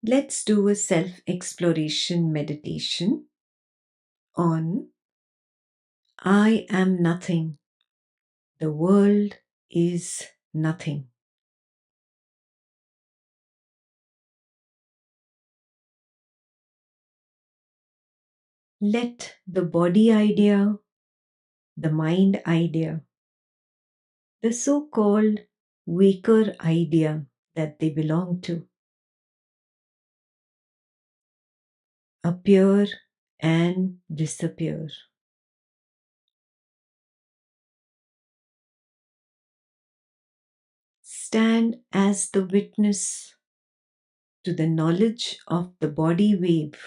Let's do a self-exploration meditation on I am nothing. The world is nothing. Let the body idea, the mind idea, the so-called waker idea that they belong to, appear and disappear. Stand as the witness to the knowledge of the body wave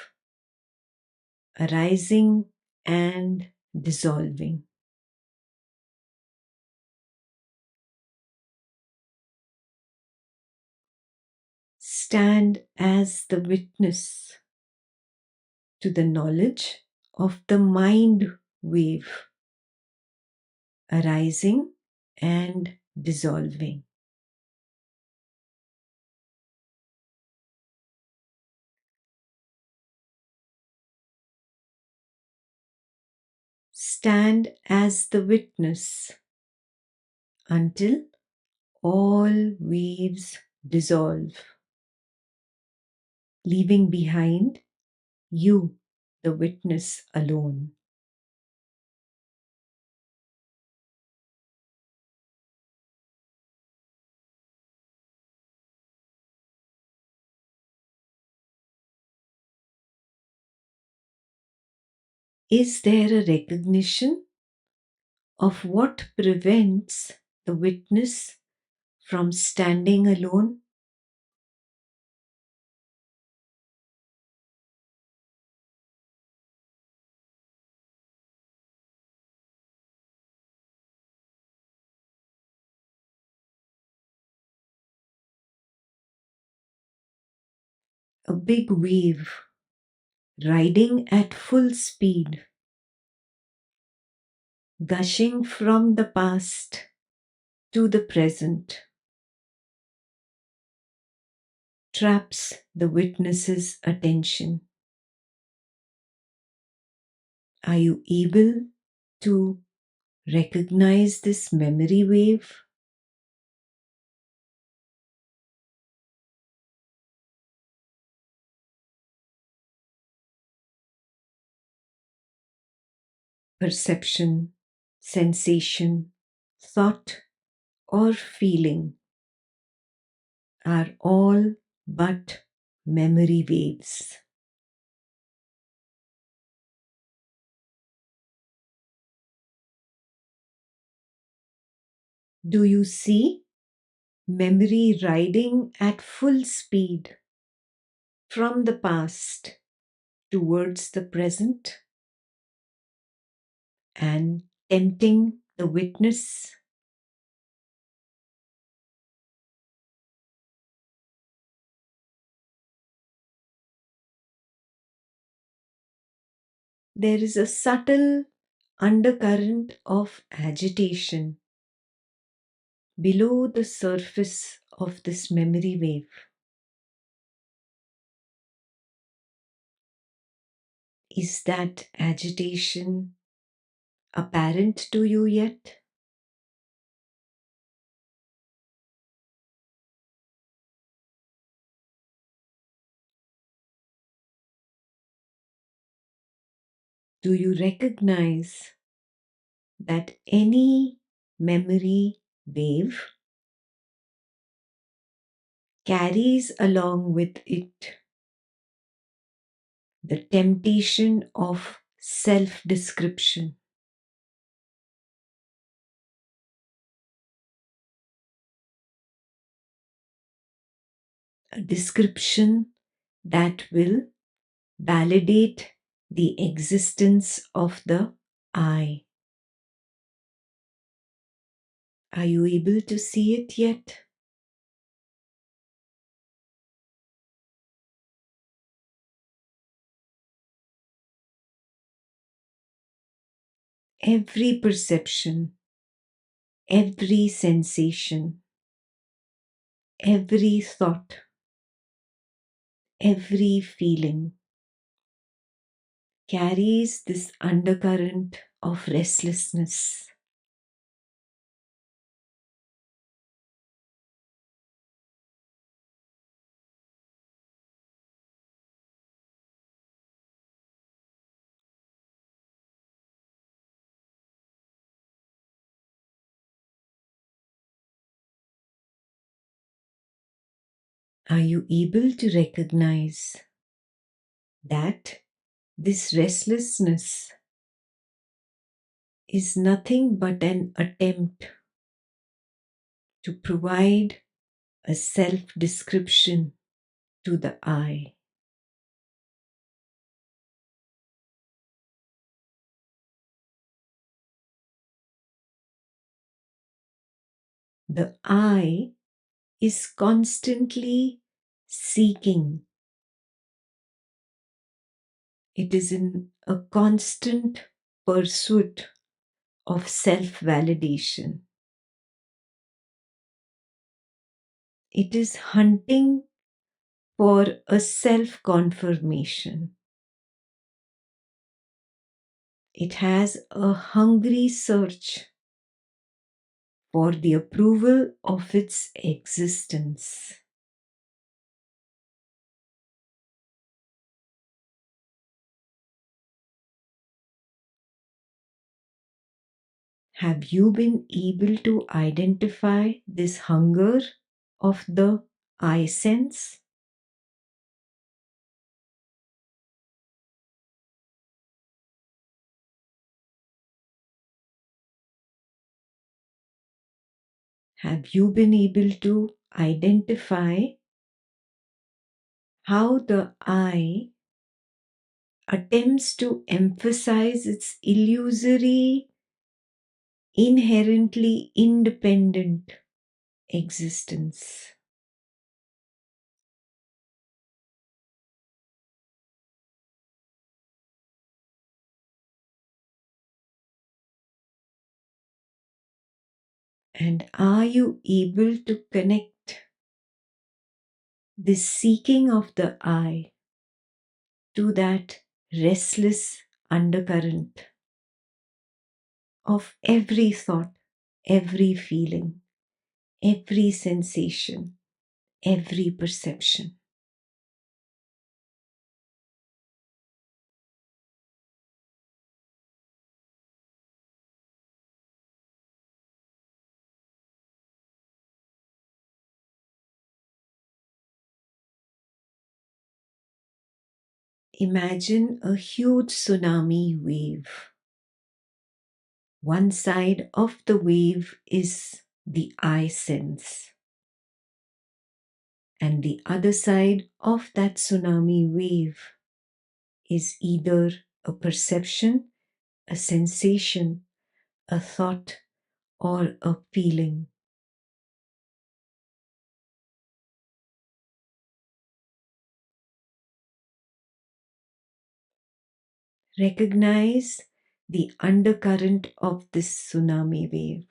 arising and dissolving. Stand as the witness to the knowledge of the mind wave arising and dissolving. Stand as the witness until all waves dissolve, leaving behind you, the witness alone. Is there a recognition of what prevents the witness from standing alone? A big wave riding at full speed, gushing from the past to the present, traps the witness's attention. Are you able to recognize this memory wave? Perception, sensation, thought, or feeling are all but memory waves. Do you see memory riding at full speed from the past towards the present and tempting the witness? There is a subtle undercurrent of agitation below the surface of this memory wave. Is that agitation apparent to you yet? Do you recognize that any memory wave carries along with it the temptation of self description? A description that will validate the existence of the I. Are you able to see it yet? Every perception, every sensation, every thought every feeling carries this undercurrent of restlessness. Are you able to recognize that this restlessness is nothing but an attempt to provide a self description to the I? The I is constantly seeking. It is in a constant pursuit of self validation. It is hunting for a self confirmation. It has a hungry search for the approval of its existence. Have you been able to identify this hunger of the I sense? Have you been able to identify how the I attempts to emphasize its illusory, inherently independent existence? And are you able to connect this seeking of the I to that restless undercurrent of every thought, every feeling, every sensation, every perception? Imagine a huge tsunami wave. One side of the wave is the I sense, and the other side of that tsunami wave is either a perception, a sensation, a thought, or a feeling. Recognize the undercurrent of this tsunami wave.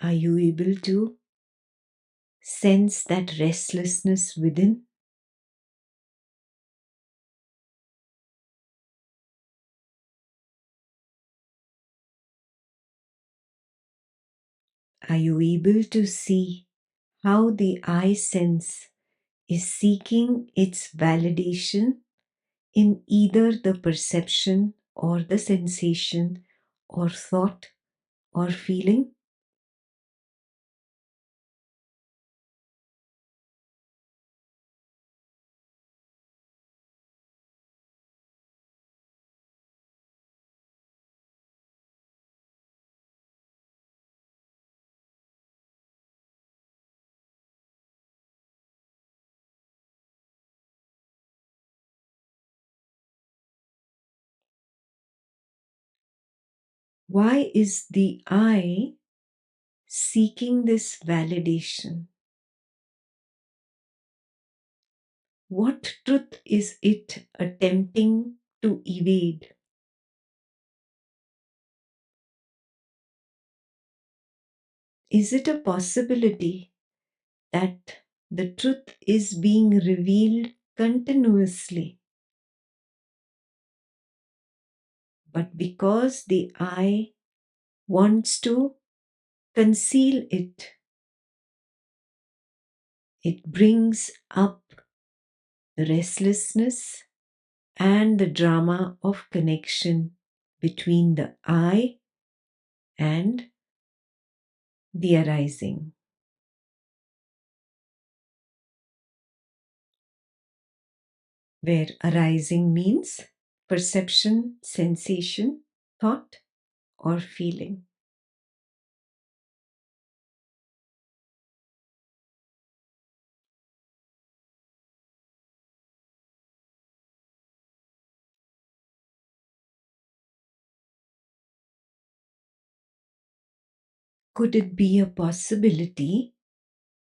Are you able to sense that restlessness within? Are you able to see how the I sense is seeking its validation in either the perception or the sensation or thought or feeling? Why is the I seeking this validation? What truth is it attempting to evade? Is it a possibility that the truth is being revealed continuously, but because the I wants to conceal it, it brings up the restlessness and the drama of connection between the I and the arising, where arising means perception, sensation, thought, or feeling. Could it be a possibility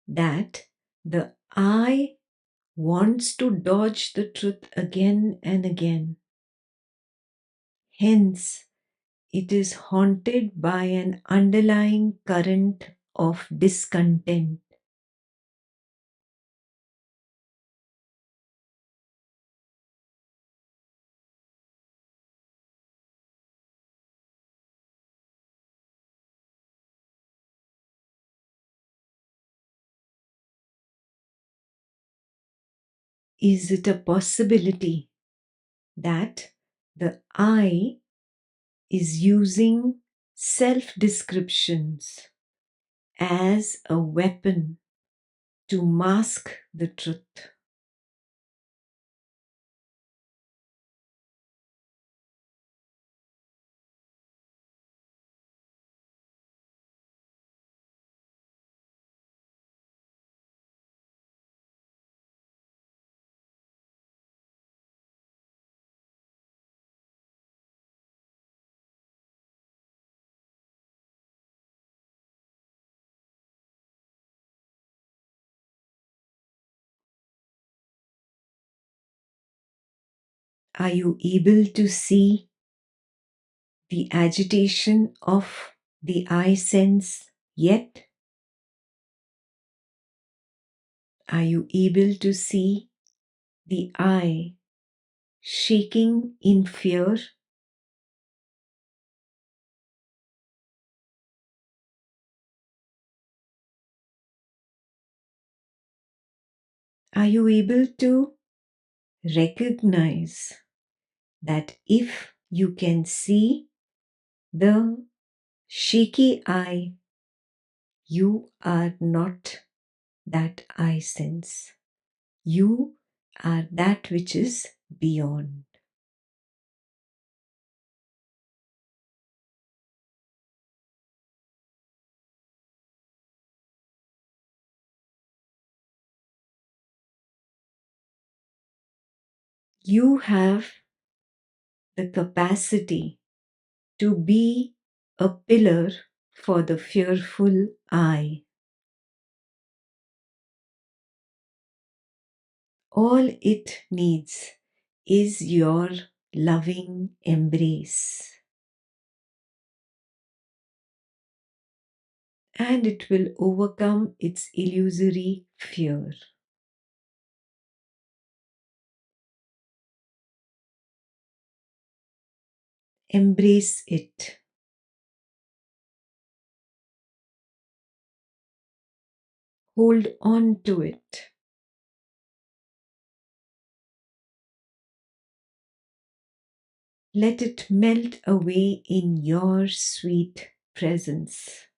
that the I wants to dodge the truth again and again? Hence, it is haunted by an underlying current of discontent. Is it a possibility that the I is using self descriptions as a weapon to mask the truth? Are you able to see the agitation of the I sense yet? Are you able to see the I shaking in fear? Are you able to recognize that if you can see the shaky I, you are not that I sense? You are that which is beyond. You have the capacity to be a pillar for the fearful I. All it needs is your loving embrace, and it will overcome its illusory fear. Embrace it. Hold on to it. Let it melt away in your sweet presence.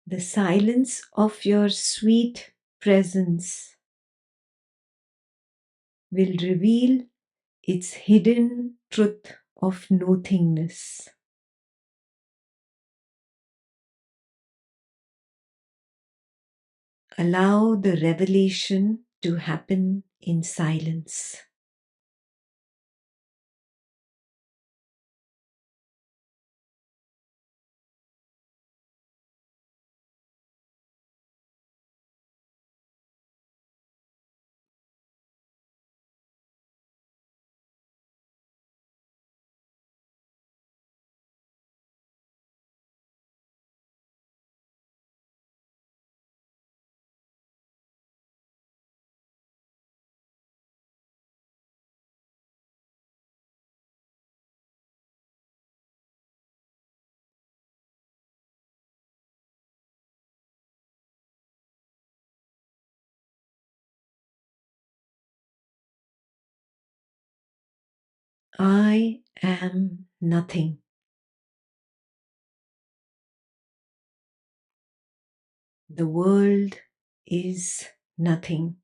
The silence of your sweet presence will reveal its hidden truth of nothingness. Allow the revelation to happen in silence. I am nothing. The world is nothing.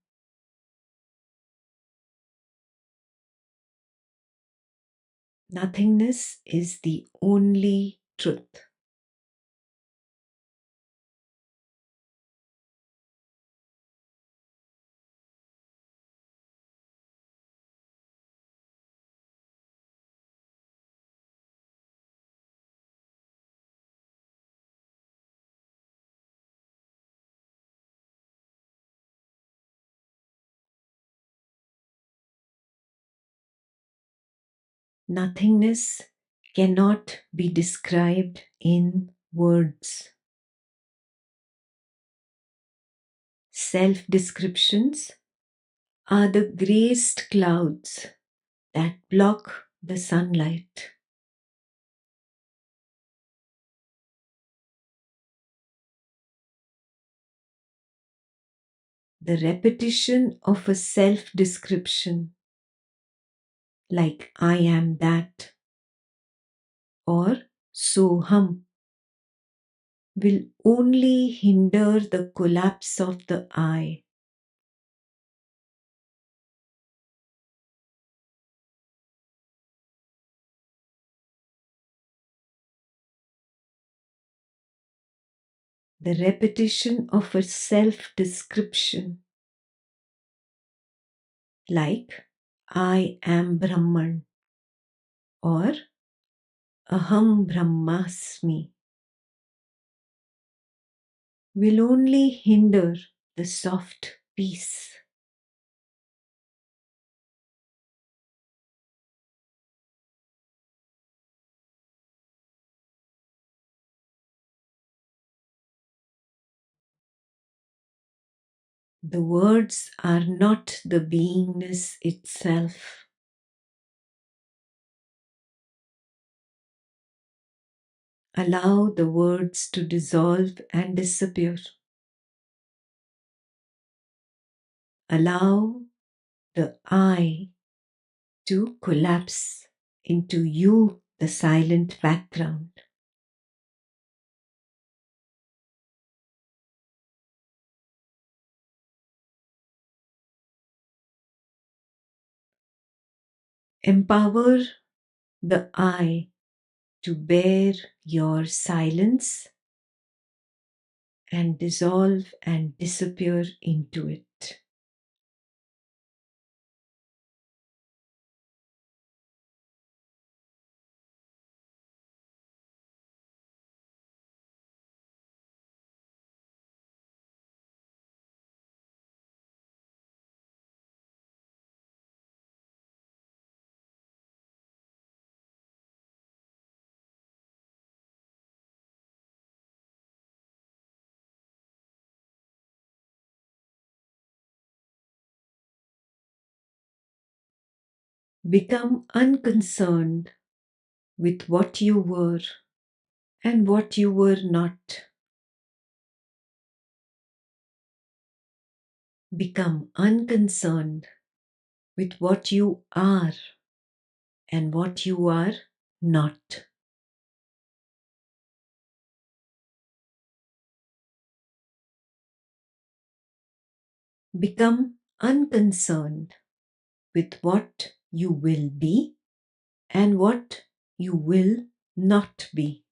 Nothingness is the only truth. Nothingness cannot be described in words. Self descriptions are the grayest clouds that block the sunlight. The repetition of a self description, like I am that or so hum, will only hinder the collapse of the I. The repetition of a self description, like I am Brahman or Aham Brahmasmi, will only hinder the soft peace. The words are not the beingness itself. Allow the words to dissolve and disappear. Allow the I to collapse into you, the silent background. Empower the I to bear your silence and dissolve and disappear into it. Become unconcerned with what you were and what you were not. Become unconcerned with what you are and what you are not. Become unconcerned with what you will be and what you will not be.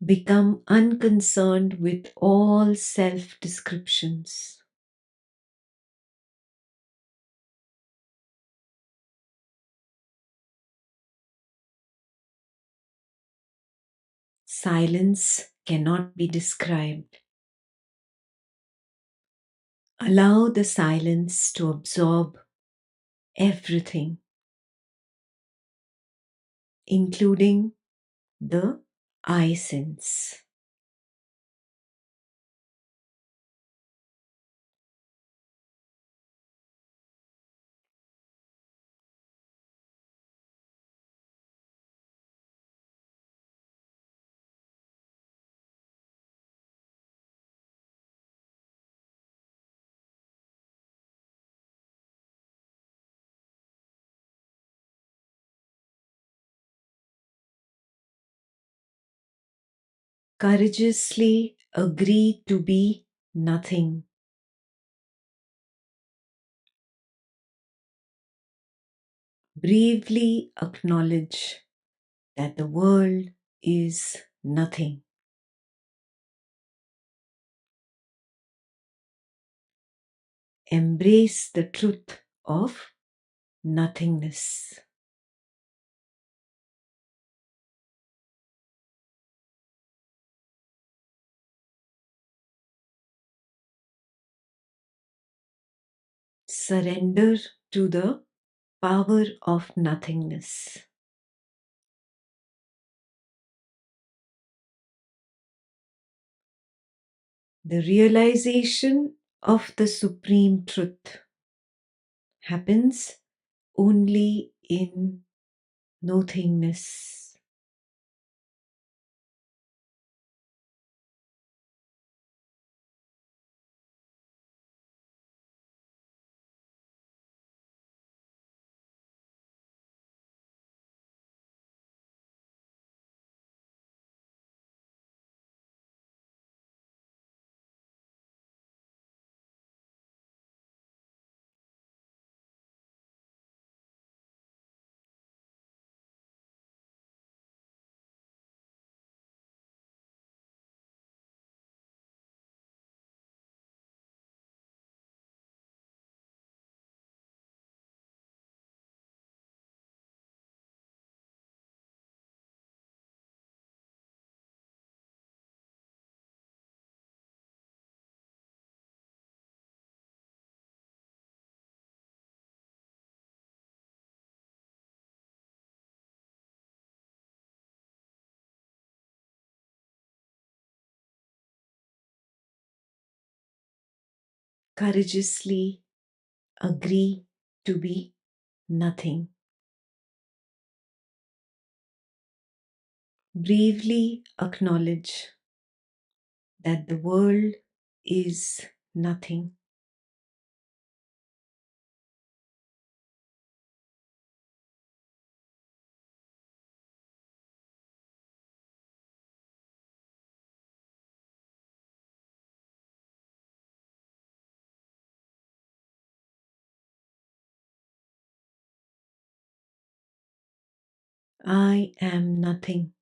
Become unconcerned with all self descriptions. Silence cannot be described. Allow the silence to absorb everything, including the I sense. Courageously agree to be nothing. Bravely acknowledge that the world is nothing. Embrace the truth of nothingness. Surrender to the power of nothingness. The realization of the supreme truth happens only in nothingness. Courageously agree to be nothing. Bravely acknowledge that the world is nothing. I am nothing.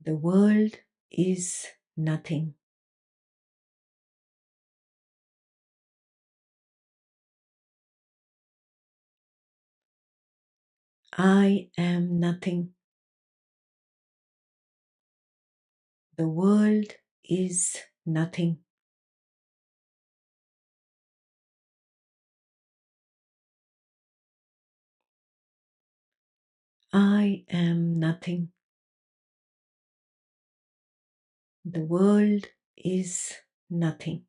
The world is nothing. I am nothing. The world is nothing. I am nothing. The world is nothing.